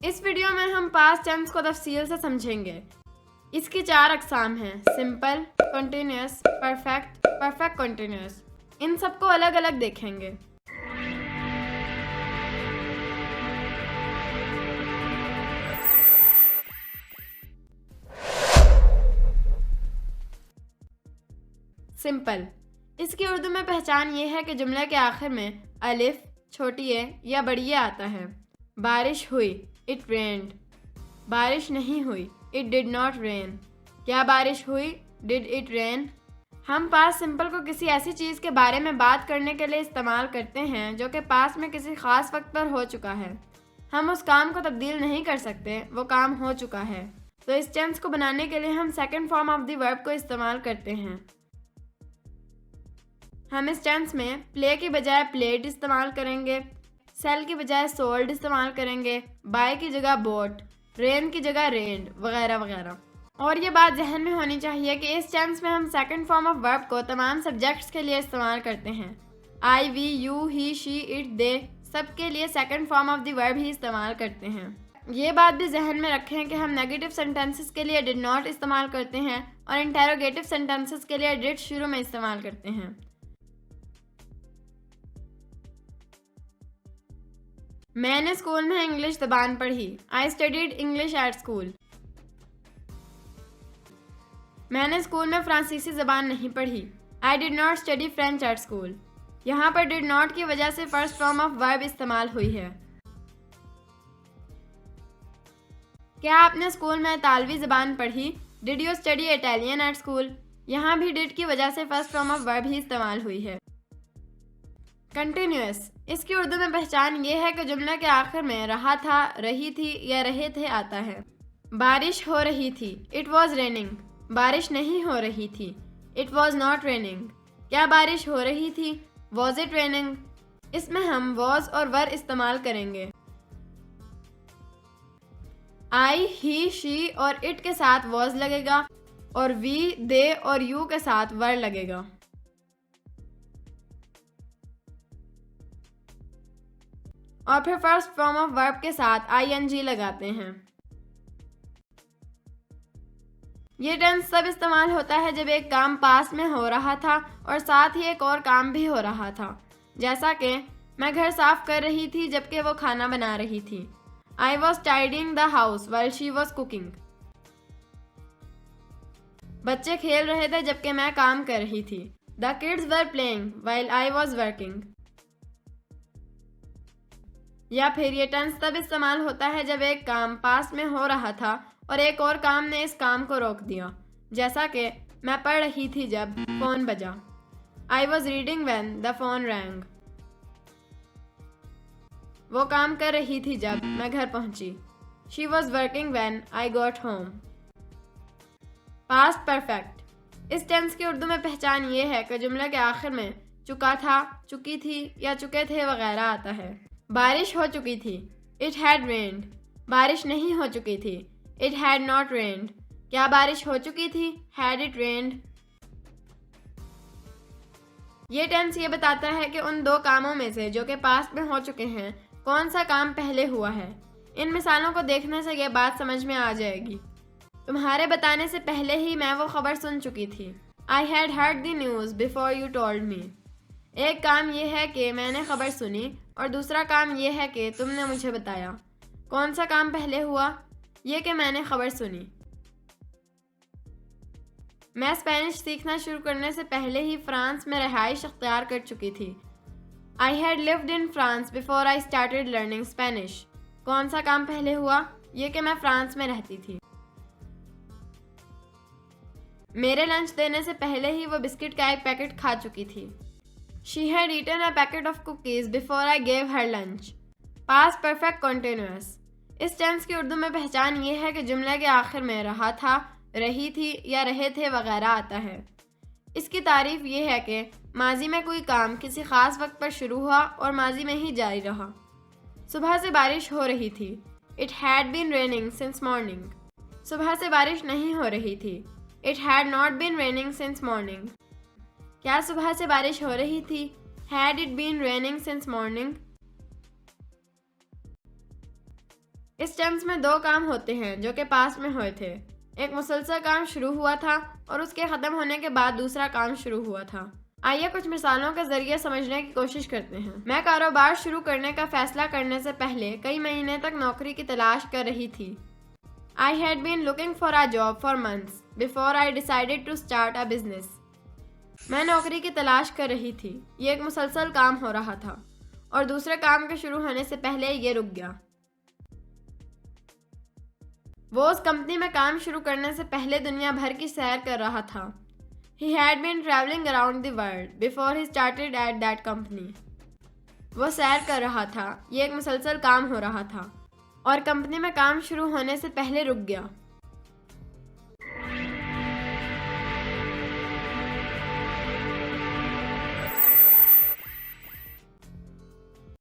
इस वीडियो में हम पास्ट टेंस को तफसील से समझेंगे। इसकी 4 अकसाम हैं: simple, continuous, perfect, perfect continuous. इन सबको अलग अलग देखेंगे। सिंपल, इसकी उर्दू में पहचान ये है कि जुमले के आखिर में अलिफ, छोटी ए या बड़ी ए आता है। बारिश हुई, इट रेन्ड। बारिश नहीं हुई, इट डिड नॉट रेन। क्या बारिश हुई, डिड इट रेन। हम पास्ट सिंपल को किसी ऐसी चीज़ के बारे में बात करने के लिए इस्तेमाल करते हैं जो कि पास्ट में किसी ख़ास वक्त पर हो चुका है। हम उस काम को तब्दील नहीं कर सकते, वो काम हो चुका है। तो इस टेंस को बनाने के लिए हम second form of the verb को इस्तेमाल करते हैं। हम इस टेंस में प्ले की बजाय प्लेड इस्तेमाल करेंगे, सेल की बजाय सोल्ड इस्तेमाल करेंगे, बाय की जगह बोट, रेन की जगह रेन्ड, वगैरह वगैरह। और ये बात जहन में होनी चाहिए कि इस टेंस में हम सेकंड फॉर्म ऑफ वर्ब को तमाम सब्जेक्ट्स के लिए इस्तेमाल करते हैं। I, we, you, he, she, it, they, सब के लिए second form of the verb ही इस्तेमाल करते हैं। ये बात भी जहन में रखें कि हम नेगेटिव सेंटेंसेस के लिए डिड नॉट इस्तेमाल करते हैं और इंटेरोगेटिव सेंटेंसेस के लिए डिड शुरू में इस्तेमाल करते हैं। मैंने स्कूल में इंग्लिश ज़बान पढ़ी। I studied English at school. मैंने स्कूल में फ्रांसीसी ज़बान नहीं पढ़ी। I did not study French at school. यहाँ पर डिड नॉट की वजह से फर्स्ट फॉर्म ऑफ वर्ब इस्तेमाल हुई है। क्या आपने स्कूल में इतालवी ज़बान पढ़ी? Did you study Italian at school. यहाँ भी डिड की वजह से फर्स्ट फॉर्म ऑफ वर्ब ही इस्तेमाल हुई है। कंटिन्यूअस, इसकी उर्दू में पहचान ये है कि जुमले के आखिर में रहा था, रही थी या रहे थे आता है। बारिश हो रही थी, इट वॉज रेनिंग। बारिश नहीं हो रही थी, इट वॉज नॉट रेनिंग। क्या बारिश हो रही थी, वॉज इट रेनिंग। इसमें हम वॉज और वर इस्तेमाल करेंगे। आई, ही, शी और इट के साथ वॉज लगेगा और वी, दे और यू के साथ वर लगेगा। और फिर फर्स्ट फॉर्म ऑफ वर्ब के साथ आईएनजी लगाते हैं। ये टेंस तब इस्तेमाल होता है जब एक काम पास में हो रहा था और साथ ही एक और काम भी हो रहा था। जैसा कि मैं घर साफ कर रही थी जबकि वो खाना बना रही थी। I was tidying the house while she was cooking. बच्चे खेल रहे थे जबकि मैं काम कर रही थी। The kids were playing while I was working. या फिर ये टेंस तब इस्तेमाल होता है जब एक काम पास में हो रहा था और एक और काम ने इस काम को रोक दिया। जैसा कि मैं पढ़ रही थी जब फ़ोन बजा। I was reading when the phone wrong. वो काम कर रही थी जब मैं घर पहुंची। She was working when I got home. Past perfect, इस टेंस की उर्दू में पहचान ये है कि जुमले के आखिर में चुका था, चुकी थी या चुके थे वगैरह आता है। बारिश हो चुकी थी, इट हैड रेन्ड। बारिश नहीं हो चुकी थी, इट हैड नॉट रेन्ड। क्या बारिश हो चुकी थी, हैड इट रेन्ड। ये टेंस ये बताता है कि उन दो कामों में से जो कि पास्ट में हो चुके हैं कौन सा काम पहले हुआ है। इन मिसालों को देखने से ये बात समझ में आ जाएगी। तुम्हारे बताने से पहले ही मैं वो खबर सुन चुकी थी। I had heard the news before you told me. एक काम यह है कि मैंने खबर सुनी और दूसरा काम यह है कि तुमने मुझे बताया। कौन सा काम पहले हुआ? ये कि मैंने खबर सुनी। मैं स्पेनिश सीखना शुरू करने से पहले ही फ्रांस में रहाइश अख्तियार कर चुकी थी। I had lived in France before I started learning Spanish. कौन सा काम पहले हुआ? ये कि मैं फ्रांस में रहती थी। मेरे लंच देने से पहले ही वो बिस्किट का एक पैकेट खा चुकी थी। She had eaten a packet of cookies before I gave her lunch. Past perfect continuous. इस टेंस की उर्दू में पहचान ये है कि जुमले के आखिर में रहा था, रही थी या रहे थे वगैरह आता है। इसकी तारीफ ये है कि माजी में कोई काम किसी ख़ास वक्त पर शुरू हुआ और माजी में ही जारी रहा। सुबह से बारिश हो रही थी। It had been raining since morning. सुबह से बारिश नहीं हो रही थी। It had not been raining since morning. क्या सुबह से बारिश हो रही थी? Had it been raining since morning? इस टेंस में दो काम होते हैं जो कि पास्ट में हुए थे। एक मुसलसल काम शुरू हुआ था और उसके ख़त्म होने के बाद दूसरा काम शुरू हुआ था। आइए कुछ मिसालों के जरिए समझने की कोशिश करते हैं। मैं कारोबार शुरू करने का फैसला करने से पहले कई महीने तक नौकरी की तलाश कर रही थी। I had been looking for a job for months before I decided to start a business. मैं नौकरी की तलाश कर रही थी। ये एक मुसलसल काम हो रहा था और दूसरे काम के शुरू होने से पहले ये रुक गया। वो उस कंपनी में काम शुरू करने से पहले दुनिया भर की सैर कर रहा था। He had been traveling around the world before he started at that company. वो सैर कर रहा था। ये एक मुसलसल काम हो रहा था और कंपनी में काम शुरू होने से पहले रुक गया।